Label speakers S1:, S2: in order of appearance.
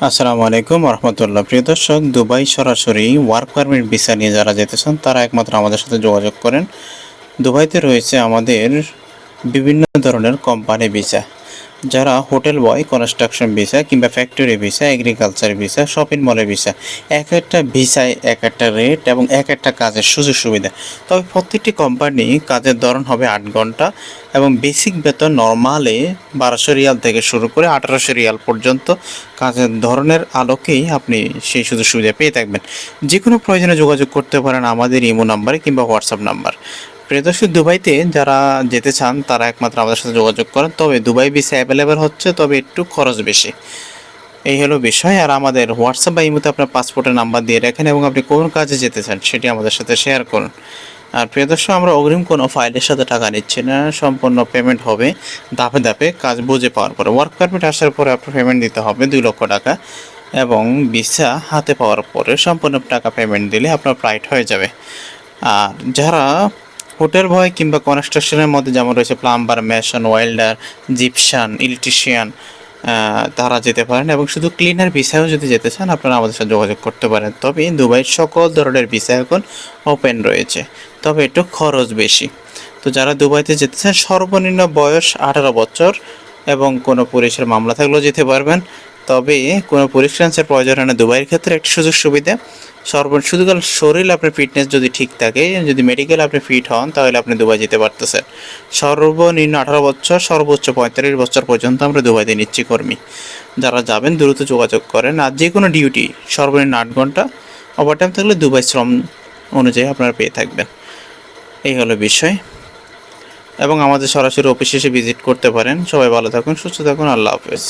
S1: আসসালামু আলাইকুম রহমতুল্লাহ। প্রিয় দর্শক, দুবাই সরাসরি ওয়ার্ক পারমিট ভিসা নিয়ে যারা যেতে চান তারা একমাত্র আমাদের সাথে যোগাযোগ করেন। দুবাইতে রয়েছে আমাদের বিভিন্ন ধরনের কোম্পানি ভিসা, যারা হোটেল বয়, কনস্ট্রাকশন ভিসা কিংবা factory visa, agriculture visa, shopping মলের ভিসা। এক একটা ভিসায় এক একটা রেট এবং এক একটা কাজের সুযোগ সুবিধা। তবে প্রত্যেকটি কোম্পানি কাজের ধরন হবে 8 ঘন্টা এবং বেসিক বেতন নর্মালে 1200 রিয়াল থেকে শুরু করে 1800 রিয়াল পর্যন্ত কাজের ধরনের আলোকেই আপনি সেই সুযোগ সুবিধা পেয়ে থাকবেন। যে কোনো প্রয়োজনে যোগাযোগ করতে পারেন আমাদের ইমো নাম্বারে কিংবা হোয়াটসঅ্যাপ নাম্বার। প্রিয় দর্শক, দুবাইতে যারা যেতে চান তারা একমাত্র আমাদের সাথে যোগাযোগ করেন। তবে দুবাই ভিসা অ্যাভেলেবেল হচ্ছে, তবে একটু খরচ বেশি। এই হলো বিষয়। আর আমাদের হোয়াটসঅ্যাপ বা ইমোতে আপনার পাসপোর্টের নাম্বার দিয়ে রাখেন এবং আপনি কোন কাজে যেতে চান সেটি আমাদের সাথে শেয়ার করুন। আর প্রিয় দর্শক, আমরা অগ্রিম কোনো ফাইলের সাথে টাকা নিচ্ছি না, সম্পূর্ণ পেমেন্ট হবে ধাপে ধাপে কাজ বুঝে পাওয়ার পরে। ওয়ার্ক পারমিট আসার পরে আপনার পেমেন্ট দিতে হবে 2 লক্ষ টাকা এবং ভিসা হাতে পাওয়ার পরে সম্পূর্ণ টাকা পেমেন্ট দিলে আপনার ফ্লাইট হয়ে যাবে। আর যারা হোটেল বয় কিংবা কনস্ট্রাকশনের মধ্যে যেমন রয়েছে প্লাম্বার, মেশন, ওয়েল্ডার, জিপশান, ইলেকট্রিশিয়ান, তারা যেতে পারেন। এবং শুধু ক্লিনার ভিসাও যদি যেতে চান আপনারা আমাদের সাথে যোগাযোগ করতে পারেন। তবে দুবাইয়ের সকল ধরনের ভিসা এখন ওপেন রয়েছে, তবে একটু খরচ বেশি। তো যারা দুবাইতে যেতে চান সর্বনিম্ন বয়স 18 বছর এবং কোনো পুলিশের মামলা থাকলেও যেতে পারবেন। তবে কোনো পুলিশ ক্লিয়ারেন্সের প্রয়োজন হয় না দুবাইয়ের ক্ষেত্রে। একটি সুযোগ সুবিধা, শুধু শরীর আপনার ফিটনেস যদি ঠিক থাকে, যদি মেডিকেল আপনি ফিট হন, তাহলে আপনি দুবাই যেতে পারতেছেন। সর্বনিম্ন 18 বছর, সর্বোচ্চ 45 বছর পর্যন্ত আমরা দুবাইতে নিচ্ছি কর্মী। যারা যাবেন দ্রুত যোগাযোগ করেন। আর যে কোনো ডিউটি সর্বনিম্ন 8 ঘন্টা, ওভারটাইম থাকলে দুবাই শ্রম অনুযায়ী আপনারা পেয়ে থাকবেন। এই হলো বিষয়। এবং আমাদের সরাসরি অফিসে এসে ভিজিট করতে পারেন। সবাই ভালো থাকুন, সুস্থ থাকুন। আল্লাহ হাফেজ।